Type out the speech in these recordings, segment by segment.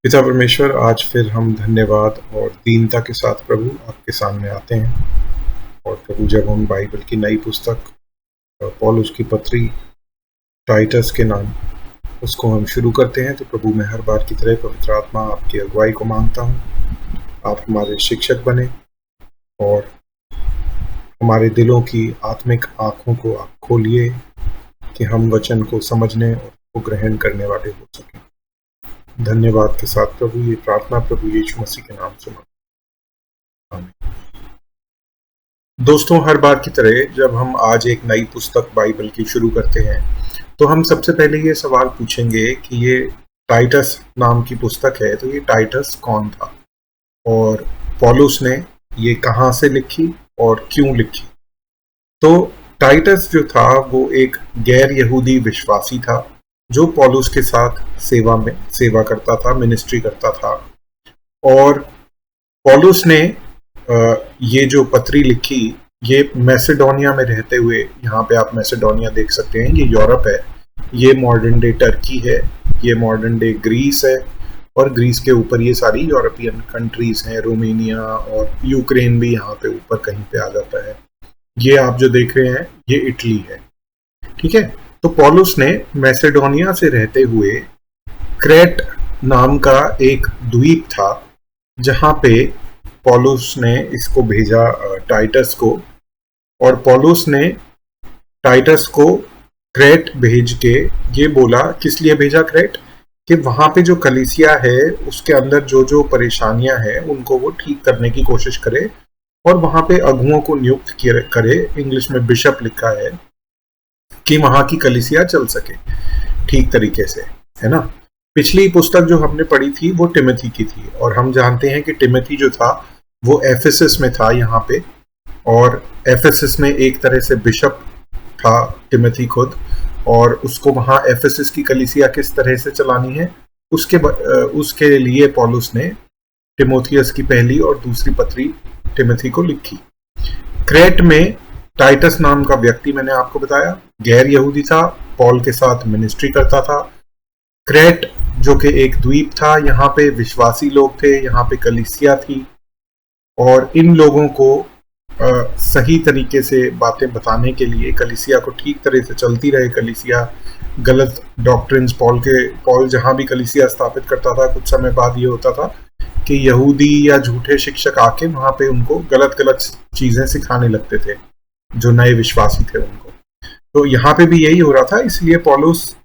पिता परमेश्वर, आज फिर हम धन्यवाद और दीनता के साथ प्रभु आपके सामने आते हैं। और प्रभु, जब हम बाइबल की नई पुस्तक पौलुस की पत्री टाइटस के नाम उसको हम शुरू करते हैं, तो प्रभु मैं हर बार की तरह पवित्र आत्मा आपकी अगुवाई को मांगता हूँ। आप हमारे शिक्षक बने और हमारे दिलों की आत्मिक आँखों को आप खोलिए कि हम वचन को समझने और उसको ग्रहण करने वाले हो सकें। धन्यवाद के साथ प्रभु ये प्रार्थना प्रभु यीशु मसीह के नाम से मांगता हूं। आमीन। दोस्तों, हर बार की तरह जब हम आज एक नई पुस्तक बाइबल की शुरू करते हैं, तो हम सबसे पहले ये सवाल पूछेंगे कि ये टाइटस नाम की पुस्तक है, तो ये टाइटस कौन था और पौलुस ने ये कहाँ से लिखी और क्यों लिखी। तो टाइटस जो था वो एक गैर यहूदी विश्वासी था जो पौलुस के साथ सेवा करता था, मिनिस्ट्री करता था। और पौलुस ने ये जो पत्री लिखी, ये मैसेडोनिया में रहते हुए, यहाँ पे आप मैसेडोनिया देख सकते हैं, ये यूरोप है, ये मॉडर्न डे टर्की है, ये मॉडर्न डे ग्रीस है, और ग्रीस के ऊपर ये सारी यूरोपियन कंट्रीज हैं, रोमेनिया और यूक्रेन भी यहाँ पे ऊपर कहीं पे आ जाता है। ये आप जो देख रहे हैं ये इटली है, ठीक है। तो पौलुस ने मैसेडोनिया से रहते हुए क्रेट नाम का एक द्वीप था जहां पे पौलुस ने इसको भेजा टाइटस को। और पौलुस ने टाइटस को क्रेट भेज के ये बोला, किस लिए भेजा क्रेट, कि वहां पे जो कलीसिया है उसके अंदर जो जो परेशानियां हैं उनको वो ठीक करने की कोशिश करे और वहां पे अगुओं को नियुक्त करे, इंग्लिश में बिशप लिखा है, कि वहां की कलीसिया चल सके ठीक तरीके से, है ना। पिछली पुस्तक जो हमने पढ़ी थी वो टिमोथी की थी, और हम जानते हैं कि टिमोथी जो था वो एफेसस में था यहाँ पे, और एफेसस में एक तरह से बिशप था टिमोथी खुद, और उसको वहाँ एफेसस की कलीसिया किस तरह से चलानी है उसके लिए पौलुस ने तिमोथियस की पहली और दूसरी पत्री टिमोथी को लिखी। क्रेट में टाइटस नाम का व्यक्ति, मैंने आपको बताया, गैर यहूदी था, पॉल के साथ मिनिस्ट्री करता था। क्रेट जो कि एक द्वीप था, यहाँ पे विश्वासी लोग थे, यहाँ पे कलीसिया थी, और इन लोगों को सही तरीके से बातें बताने के लिए, कलीसिया को ठीक तरह से चलती रहे कलीसिया, गलत डॉक्ट्रिन्स, पॉल जहाँ भी कलीसिया स्थापित करता था, कुछ समय बाद ये होता था कि यहूदी या झूठे शिक्षक आके वहाँ पे उनको गलत गलत चीजें सिखाने लगते थे जो नए विश्वासी थे उनको। तो यहाँ पे भी यही हो रहा था, इसलिए पौलुस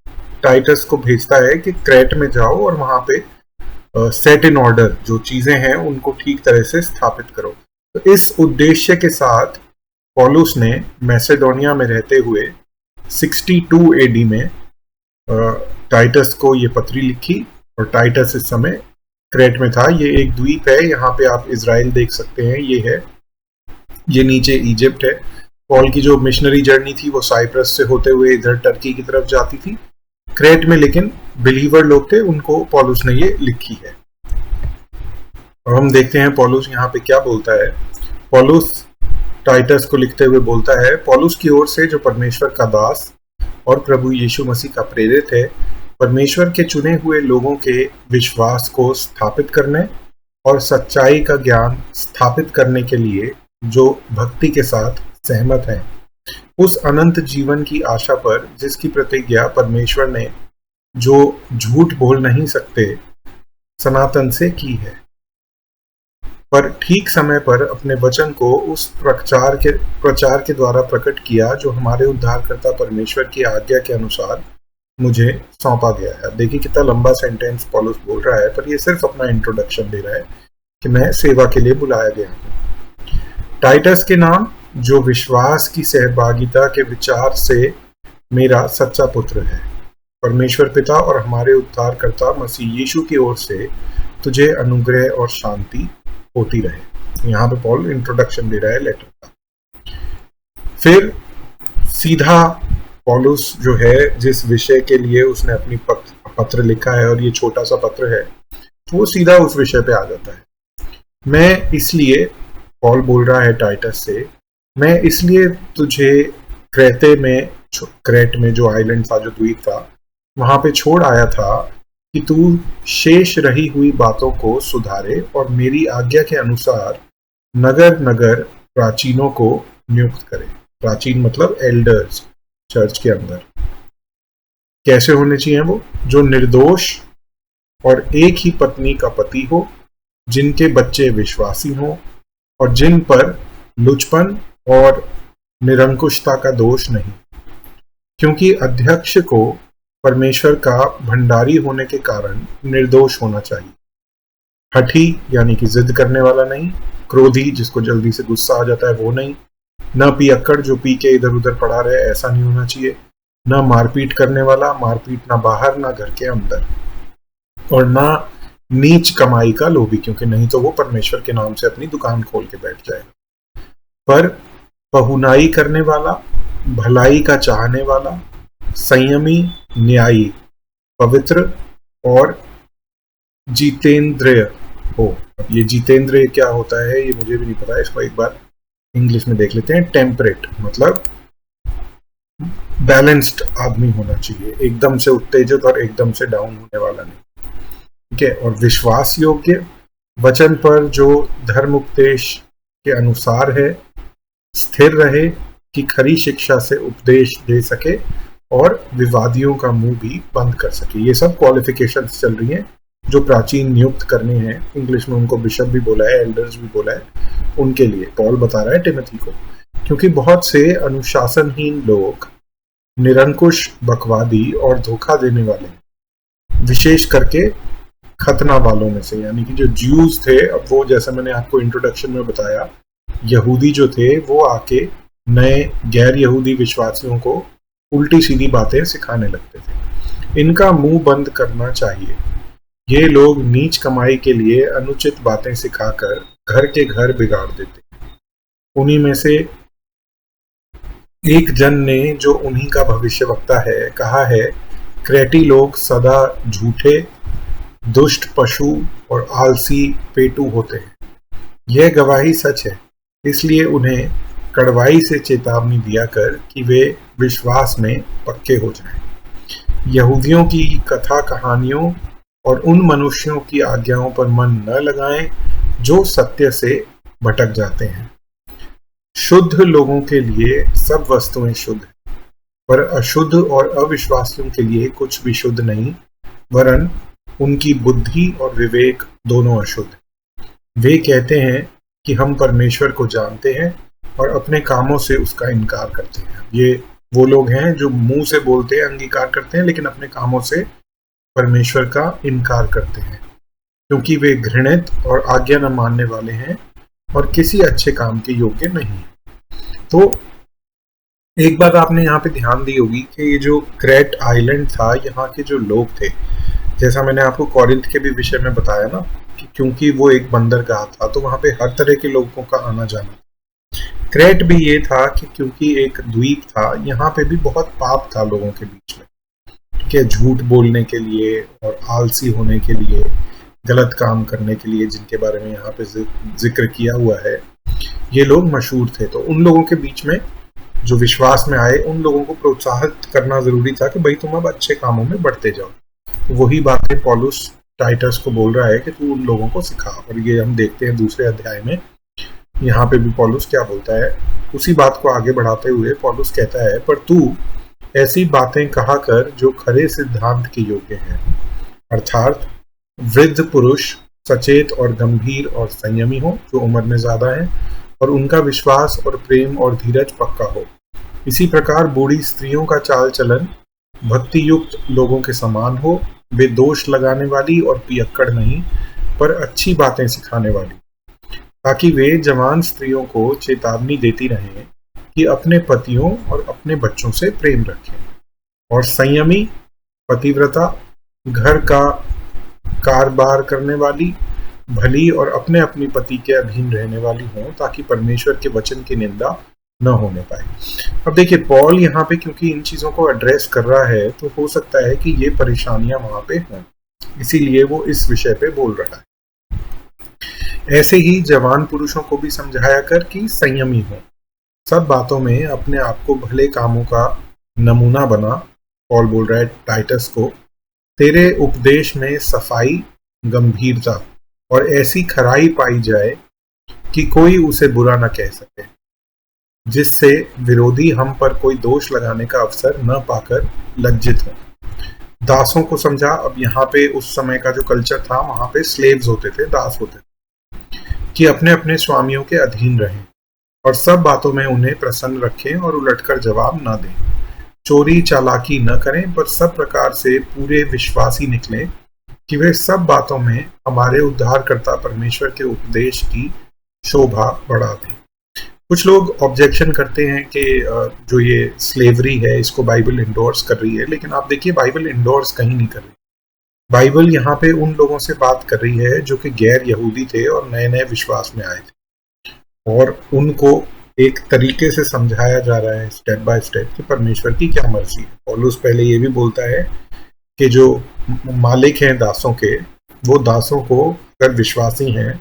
टाइटस को भेजता है कि क्रेट में जाओ और वहाँ पे सेट इन ऑर्डर जो चीजें हैं उनको ठीक तरह से स्थापित करो। तो इस उद्देश्य के साथ पौलुस ने मैसेडोनिया में रहते हुए 62 एडी में टाइटस को ये पत्री लिखी, और टाइटस इस समय क्रेट में था। ये एक द्वीप है, यहाँ पे आप इजराइल देख सकते हैं, ये है, ये नीचे इजिप्ट है। पॉल की जो मिशनरी जर्नी थी वो साइप्रस से होते हुए इधर टर्की की तरफ जाती थी। क्रेट में लेकिन बिलीवर लोग थे, उनको पौलुस ने ये लिखी है। और हम देखते हैं पौलुस यहाँ पे क्या बोलता है। पौलुस टाइटस को लिखते हुए बोलता है, पौलुस की ओर से जो परमेश्वर का दास और प्रभु यीशु मसीह का प्रेरित है, परमेश्वर के चुने हुए लोगों के विश्वास को स्थापित करने और सच्चाई का ज्ञान स्थापित करने के लिए जो भक्ति के साथ सहमत हैं, उस अनंत जीवन की आशा पर जिसकी प्रतिज्ञा परमेश्वर ने, जो झूठ बोल नहीं सकते, सनातन से की है, पर ठीक समय पर अपने वचन को उस प्रचार के द्वारा प्रकट किया जो हमारे उद्धारकर्ता परमेश्वर की आज्ञा के अनुसार मुझे सौंपा गया है। देखिए कितना लंबा सेंटेंस पौलुस बोल रहा है, पर ये सिर्फ अपना इंट्रोडक्शन दे रहा है कि मैं सेवा के लिए बुलाया गया हूँ। टाइटस के नाम, जो विश्वास की सहभागिता के विचार से मेरा सच्चा पुत्र है, परमेश्वर पिता और हमारे उद्धारकर्ता मसीह यीशु की ओर से तुझे अनुग्रह और शांति होती रहे। यहाँ पे पॉल इंट्रोडक्शन दे रहा है लेटर का। फिर सीधा पौलुस जो है, जिस विषय के लिए उसने अपनी पत्र लिखा है, और ये छोटा सा पत्र है, वो सीधा उस विषय पे आ जाता है। मैं इसलिए, पॉल बोल रहा है टाइटस से, मैं इसलिए तुझे क्रेट में जो आइलैंड था, जो द्वीप था, वहां पे छोड़ आया था कि तू शेष रही हुई बातों को सुधारे और मेरी आज्ञा के अनुसार नगर नगर प्राचीनों को नियुक्त करे। प्राचीन मतलब एल्डर्स चर्च के अंदर। कैसे होने चाहिए वो? जो निर्दोष और एक ही पत्नी का पति हो, जिनके बच्चे विश्वासी हों और जिन पर लुचपन और निरंकुशता का दोष नहीं, क्योंकि अध्यक्ष को परमेश्वर का भंडारी होने के कारण निर्दोष होना चाहिए। हठी यानी कि जिद करने वाला नहीं, क्रोधी जिसको जल्दी से गुस्सा आ जाता है वो नहीं, न पियक्कड़ जो पी के इधर उधर पड़ा रहे ऐसा नहीं होना चाहिए, न मारपीट करने वाला, मारपीट ना बाहर ना घर के अंदर, और ना नीच कमाई का लोभी, क्योंकि नहीं तो वो परमेश्वर के नाम से अपनी दुकान खोल के बैठ जाएगा। पर पहुनाई करने वाला, भलाई का चाहने वाला, संयमी, न्यायी, पवित्र और जितेंद्रिय हो। अब ये जितेंद्रिय क्या होता है ये मुझे भी नहीं पता, इसको एक बार इंग्लिश में देख लेते हैं। टेम्परेट मतलब बैलेंस्ड आदमी होना चाहिए, एकदम से उत्तेजित और एकदम से डाउन होने वाला नहीं। ठीक है। और विश्वास योग्य, वचन पर जो धर्म उपदेश के अनुसार है, स्थिर रहे कि खरी शिक्षा से उपदेश दे सके और विवादियों का मुंह भी बंद कर सके। ये सब क्वालिफिकेशंस चल रही हैं जो प्राचीन नियुक्त करने हैं। इंग्लिश में उनको बिशप भी बोला है, एल्डर्स भी बोला है। उनके लिए पॉल बता रहा है टिमोथी को, क्योंकि बहुत से अनुशासनहीन लोग, निरंकुश, बकवादी और धोखा देने वाले, विशेष करके खतना वालों में से, यानी कि जो ज्यूज थे, अब वो जैसा मैंने आपको इंट्रोडक्शन में बताया, यहूदी जो थे वो आके नए गैर यहूदी विश्वासियों को उल्टी सीधी बातें सिखाने लगते थे। इनका मुंह बंद करना चाहिए। ये लोग नीच कमाई के लिए अनुचित बातें सिखाकर घर के घर बिगाड़ देते हैं। उन्हीं में से एक जन ने, जो उन्हीं का भविष्यवक्ता है, कहा है, क्रेटी लोग सदा झूठे, दुष्ट, पशु और आलसी पेटू होते हैं। यह गवाही सच है, इसलिए उन्हें कड़वाई से चेतावनी दिया कर कि वे विश्वास में पक्के हो जाएं। यहूदियों की कथा कहानियों और उन मनुष्यों की आज्ञाओं पर मन न लगाएं जो सत्य से भटक जाते हैं। शुद्ध लोगों के लिए सब वस्तुएं शुद्ध हैं, पर अशुद्ध और अविश्वासियों के लिए कुछ भी शुद्ध नहीं, वरन उनकी बुद्धि और विवेक दोनों अशुद्ध। वे कहते हैं कि हम परमेश्वर को जानते हैं और अपने कामों से उसका इनकार करते हैं। ये वो लोग हैं जो मुंह से बोलते हैं, अंगीकार करते हैं, लेकिन अपने कामों से परमेश्वर का इनकार करते हैं, क्योंकि वे घृणित और आज्ञा न मानने वाले हैं और किसी अच्छे काम के योग्य नहीं। तो एक बात आपने यहाँ पे ध्यान दी होगी कि ये जो क्रेट आइलैंड था, यहाँ के जो लोग थे, जैसा मैंने आपको कॉरिंथ के भी विषय में बताया ना, कि क्योंकि वो एक बंदरगाह था तो वहां पे हर तरह के लोगों का आना जाना। क्रेट भी ये था कि क्योंकि एक द्वीप था, यहाँ पे भी बहुत पाप था लोगों के बीच में, कि झूठ बोलने के लिए और आलसी होने के लिए, गलत काम करने के लिए, जिनके बारे में यहाँ पे जिक्र किया हुआ है, ये लोग मशहूर थे। तो उन लोगों के बीच में जो विश्वास में आए, उन लोगों को प्रोत्साहित करना जरूरी था कि भाई तुम अब अच्छे कामों में बढ़ते जाओ। तो वही बातें पौलुस टाइटस को बोल रहा है कि तू उन लोगों को सिखा। और ये हम देखते हैं दूसरे अध्याय में, यहाँ पे भी पौलुस क्या बोलता है, उसी बात को आगे बढ़ाते हुए पौलुस कहता है, पर तू ऐसी बातें कहा कर जो खरे सिद्धांत के योग्य हैं, अर्थात वृद्ध पुरुष सचेत और गंभीर और संयमी हो, जो उम्र में ज्यादा है, और उनका विश्वास और प्रेम और धीरज पक्का हो। इसी प्रकार बूढ़ी स्त्रियों का चाल चलन भक्ति युक्त लोगों के समान हो, वे दोष लगाने वाली और पियक्कड़ नहीं, पर अच्छी बातें सिखाने वाली, ताकि वे जवान स्त्रियों को चेतावनी देती रहें कि अपने पतियों और अपने बच्चों से प्रेम रखें, और संयमी, पतिव्रता, घर का कारबार करने वाली, भली और अपने अपनी पति के अधीन रहने वाली हों, ताकि परमेश्वर के वचन की निंदा न होने पाए। अब देखिए, पॉल यहाँ पे क्योंकि इन चीजों को एड्रेस कर रहा है, तो हो सकता है कि ये परेशानियां वहां पे हों, इसीलिए वो इस विषय पे बोल रहा है। ऐसे ही जवान पुरुषों को भी समझाया कर कि संयमी हो, सब बातों में अपने आप को भले कामों का नमूना बना। पॉल बोल रहा है टाइटस को तेरे उपदेश में सफाई, गंभीरता और ऐसी खराई पाई जाए कि कोई उसे बुरा न कह सके, जिससे विरोधी हम पर कोई दोष लगाने का अवसर न पाकर लज्जित हो। दासों को समझा। अब यहाँ पे उस समय का जो कल्चर था, वहां पे स्लेव्स होते थे, दास होते थे, कि अपने अपने स्वामियों के अधीन रहें और सब बातों में उन्हें प्रसन्न रखें और उलटकर जवाब न दें। चोरी चालाकी न करें, पर सब प्रकार से पूरे विश्वासी निकलें कि वे सब बातों में हमारे उद्धारकर्ता परमेश्वर के उपदेश की शोभा बढ़ा दें। कुछ लोग ऑब्जेक्शन करते हैं कि जो ये स्लेवरी है इसको बाइबल इंडोर्स कर रही है, लेकिन आप देखिए बाइबल इंडोर्स कहीं नहीं कर रही। बाइबल यहाँ पे उन लोगों से बात कर रही है जो कि गैर यहूदी थे और नए नए विश्वास में आए थे, और उनको एक तरीके से समझाया जा रहा है स्टेप बाय स्टेप कि परमेश्वर की क्या मर्जी है। पौलुस पहले ये भी बोलता है कि जो मालिक हैं दासों के, वो दासों को अगर विश्वासी हैं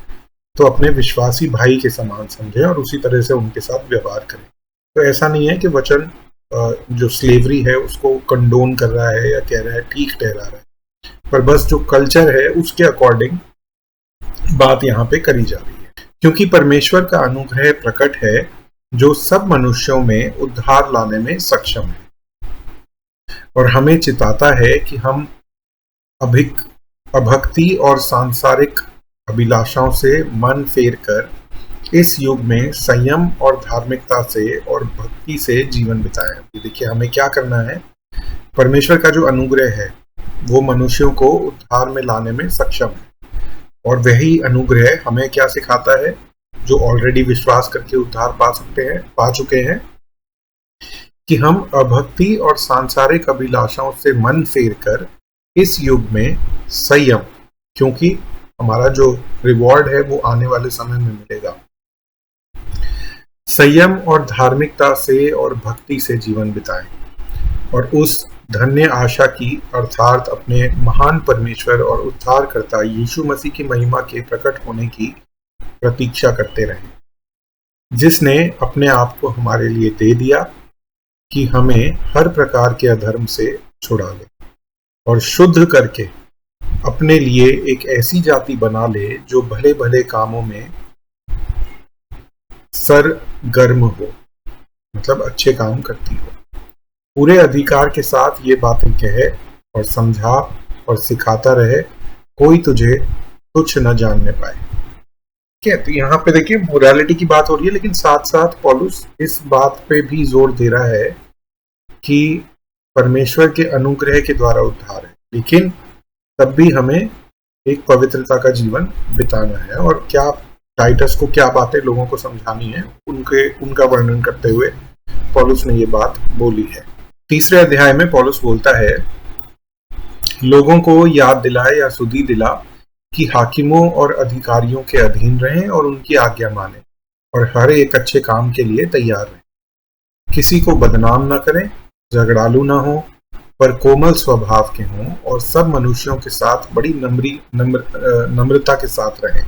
तो अपने विश्वासी भाई के समान समझें और उसी तरह से उनके साथ व्यवहार करें। तो ऐसा नहीं है कि वचन जो स्लेवरी है उसको कंडोन कर रहा है या कह रहा है ठीक ठहरा रहा है, पर बस जो कल्चर है उसके अकॉर्डिंग बात यहाँ पे करी जा रही है। क्योंकि परमेश्वर का अनुग्रह प्रकट है जो सब मनुष्यों में उद्धार लाने में सक्षम है, और हमें चिताता है कि हम अभक्ति और सांसारिक अभिलाषाओं से मन फेर कर इस युग में संयम और धार्मिकता से और भक्ति से जीवन बिताएं। देखिए हमें क्या करना है। परमेश्वर का जो अनुग्रह है वो मनुष्यों को उद्धार में लाने में सक्षम है, और वही अनुग्रह हमें क्या सिखाता है, जो ऑलरेडी विश्वास करके उद्धार पा चुके हैं, कि हम अभक्ति और सांसारिक अभिलाषाओं से मन फेर कर इस युग में संयम, क्योंकि हमारा जो रिवॉर्ड है वो आने वाले समय में मिलेगा, संयम और धार्मिकता से और भक्ति से जीवन बिताएं और उस धन्य आशा की अर्थात अपने महान परमेश्वर और उद्धारकर्ता यीशु मसीह की महिमा के प्रकट होने की प्रतीक्षा करते रहें, जिसने अपने आप को हमारे लिए दे दिया कि हमें हर प्रकार के अधर्म से छुड़ा ले और शुद्ध करके अपने लिए एक ऐसी जाति बना ले जो भले भले कामों में सरगर्म हो, मतलब अच्छे काम करती हो। पूरे अधिकार के साथ ये बातें कहे और समझा और सिखाता रहे, कोई तुझे तुच्छ न जानने पाए। क्या तो यहाँ पे देखिए मोरालिटी की बात हो रही है, लेकिन साथ साथ पौलुस इस बात पे भी जोर दे रहा है कि परमेश्वर के अनुग्रह के द्वारा उद्धार है, लेकिन तब भी हमें एक पवित्रता का जीवन बिताना है। और क्या टाइटस को क्या बातें लोगों को समझानी है, उनका वर्णन करते हुए पौलुस ने ये बात बोली है। तीसरे अध्याय में पौलुस बोलता है, लोगों को याद दिलाए या सुधि दिला कि हाकिमों और अधिकारियों के अधीन रहें और उनकी आज्ञा माने और हर एक अच्छे काम के लिए तैयार रहें। किसी को बदनाम न करें, झगड़ालू ना हो, पर कोमल स्वभाव के हों और सब मनुष्यों के साथ बड़ी नम्रता के साथ रहें।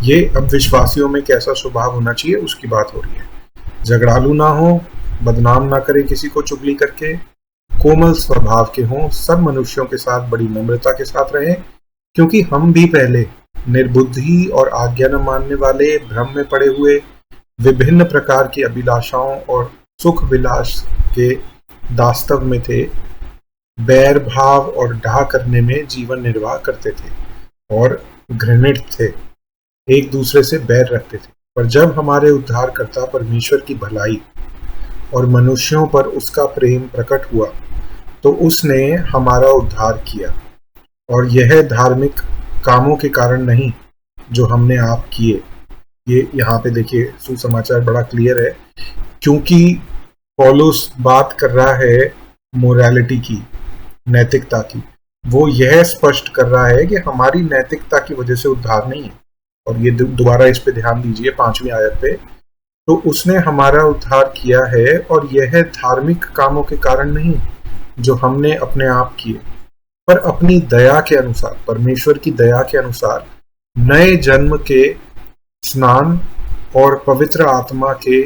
ये अब विश्वासियों में कैसा स्वभाव होना चाहिए उसकी बात हो रही है। झगड़ालू ना हो, बदनाम ना करें किसी को चुगली करके, कोमल स्वभाव के हों, सब मनुष्यों के साथ बड़ी नम्रता के साथ रहें, क्योंकि हम भी पहले निर्बुद्धि और आज्ञा न मानने वाले, भ्रम में पड़े हुए, विभिन्न प्रकार की अभिलाषाओं और सुख विलास के दास्तव में थे, बैर भाव और डाह करने में जीवन निर्वाह करते थे और घृणित थे, एक दूसरे से बैर रखते थे। पर जब हमारे उद्धारकर्ता परमेश्वर की भलाई और मनुष्यों पर उसका प्रेम प्रकट हुआ, तो उसने हमारा उद्धार किया, और यह धार्मिक कामों के कारण नहीं जो हमने आप किए। ये यहाँ पे देखिए सुसमाचार बड़ा क्लियर है, क्योंकि पौलुस बात कर रहा है मोरालिटी की, नैतिकता की। वो यह स्पष्ट कर रहा है कि हमारी नैतिकता की वजह से उद्धार नहीं है। और ये दोबारा इस पे ध्यान दीजिए 5वीं आयत पे, तो उसने हमारा उद्धार किया है और यह धार्मिक कामों के कारण नहीं जो हमने अपने आप किए, पर अपनी दया के अनुसार, परमेश्वर की दया के अनुसार नए जन्म के स्नान और पवित्र आत्मा के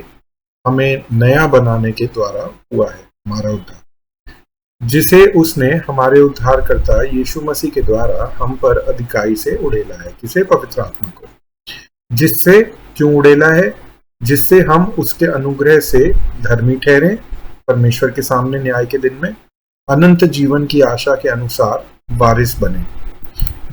हमें नया बनाने के द्वारा हुआ है हमारा उद्धार। जिसे उसने हमारे उद्धारकर्ता यीशु मसीह के द्वारा हम पर अधिकाई से उड़ेला है। किसे? पवित्र आत्मा को। जिससे क्यों उड़ेला है? जिससे हम उसके अनुग्रह से धर्मी ठहरें, परमेश्वर के सामने न्याय के दिन में अनंत जीवन की आशा के अनुसार वारिस बने।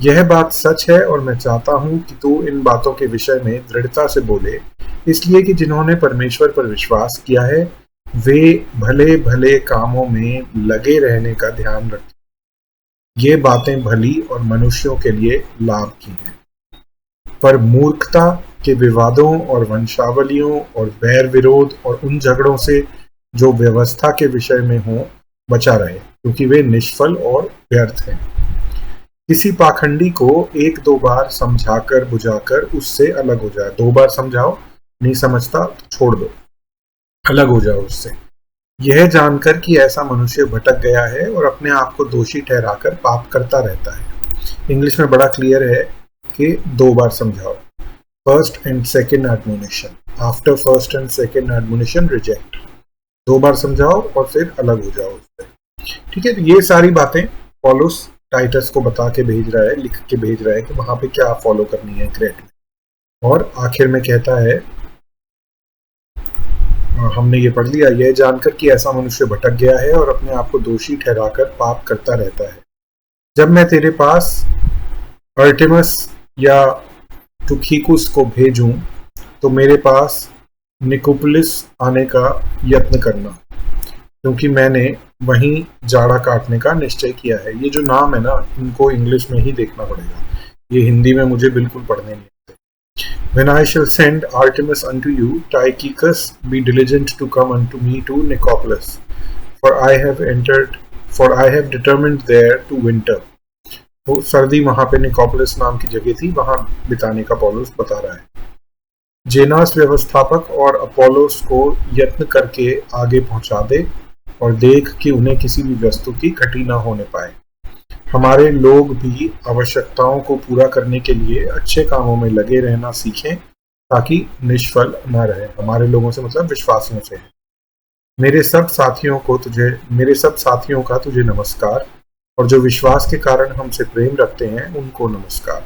यह बात सच है और मैं चाहता हूं कि तू इन बातों के विषय में दृढ़ता से बोले, इसलिए कि जिन्होंने परमेश्वर पर विश्वास किया है वे भले भले कामों में लगे रहने का ध्यान रखें। ये बातें भली और मनुष्यों के लिए लाभ की हैं, पर मूर्खता के विवादों और वंशावलियों और बैर विरोध और उन झगड़ों से जो व्यवस्था के विषय में हो बचा रहे, क्योंकि वे निष्फल और व्यर्थ हैं। किसी पाखंडी को एक दो बार समझाकर बुझाकर उससे अलग हो जाए। 2 बार समझाओ, नहीं समझता तो छोड़ दो, अलग हो जाओ उससे। यह जानकर कि ऐसा मनुष्य भटक गया है और अपने आप को दोषी ठहराकर पाप करता रहता है। इंग्लिश में बड़ा क्लियर है कि 2 बार समझाओ। First and second admonition, after first and second admonition reject. 2 बार समझाओ और फिर अलग हो जाओ उससे। ठीक है, तो ये सारी बातें पौलुस टाइटस को बता के भेज रहा है, लिख के भेज रहा है कि वहां पे क्या फॉलो करनी है क्रेट में। और आखिर में कहता है, हमने ये पढ़ लिया, यह जानकर कि ऐसा मनुष्य भटक गया है और अपने आप को दोषी ठहराकर पाप करता रहता है। जब मैं तेरे पास अर्टेमस या टुखिकुस को भेजूं तो मेरे पास निकोपोलिस आने का यत्न करना, क्योंकि मैंने वहीं जाड़ा काटने का निश्चय किया है। ये जो नाम है ना, इनको इंग्लिश में ही देखना पड़ेगा, ये हिंदी में मुझे बिल्कुल पढ़ने नहीं आते। When I shall send Artemis unto you, Tychicus, be diligent to come unto me to Nicopolis, for I have determined there to winter. तो सर्दी वहां पे निकोपोलिस नाम की जगह थी, वहां बिताने का पौलुस बता रहा है। जेनास व्यवस्थापक और अपोलोस को यत्न करके आगे पहुंचा दे और देख कि उन्हें किसी भी वस्तु की घटी न होने पाए। हमारे लोग भी आवश्यकताओं को पूरा करने के लिए अच्छे कामों में लगे रहना सीखें, ताकि निष्फल न रहे। हमारे लोगों से मतलब विश्वासियों से है। मेरे सब साथियों का तुझे नमस्कार, और जो विश्वास के कारण हमसे प्रेम रखते हैं उनको नमस्कार।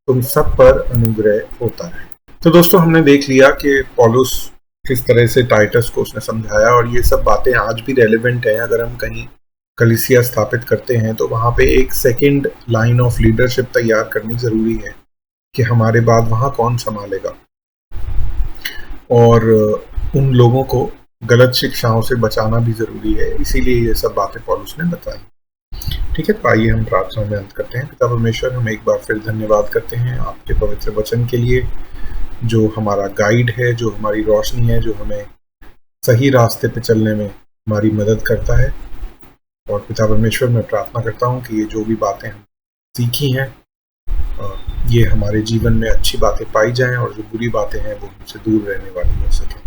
तुम सब पर अनुग्रह होता है। तो दोस्तों, हमने देख लिया कि पौलुस किस तरह से टाइटस को उसने समझाया, और ये सब बातें आज भी रेलेवेंट हैं। अगर हम कहीं कलीसिया स्थापित करते हैं तो वहाँ पे एक सेकंड लाइन ऑफ लीडरशिप तैयार करनी ज़रूरी है कि हमारे बाद वहाँ कौन संभालेगा, और उन लोगों को गलत शिक्षाओं से बचाना भी ज़रूरी है। इसीलिए ये सब बातें पौलुस ने बताई। ठीक है, तो आइए हम प्रार्थना में अंत करते हैं। पिता परमेश्वर, हम एक बार फिर धन्यवाद करते हैं आपके पवित्र वचन के लिए, जो हमारा गाइड है, जो हमारी रोशनी है, जो हमें सही रास्ते पे चलने में हमारी मदद करता है। और पिता परमेश्वर, मैं प्रार्थना करता हूँ कि ये जो भी बातें हम सीखी हैं ये हमारे जीवन में अच्छी बातें पाई जाएं, और जो बुरी बातें हैं वो हमसे दूर रहने वाली हो सके।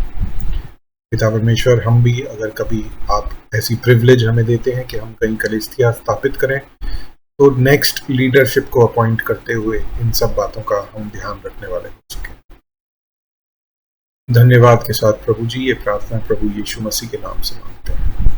पिता परमेश्वर, हम भी अगर कभी आप ऐसी प्रिविलेज हमें देते हैं कि हम कहीं कलीसिया स्थापित करें, तो नेक्स्ट लीडरशिप को अपॉइंट करते हुए इन सब बातों का हम ध्यान रखने वाले हो सके। धन्यवाद के साथ प्रभु जी, ये प्रार्थना प्रभु यीशु मसीह के नाम से मांगते हैं।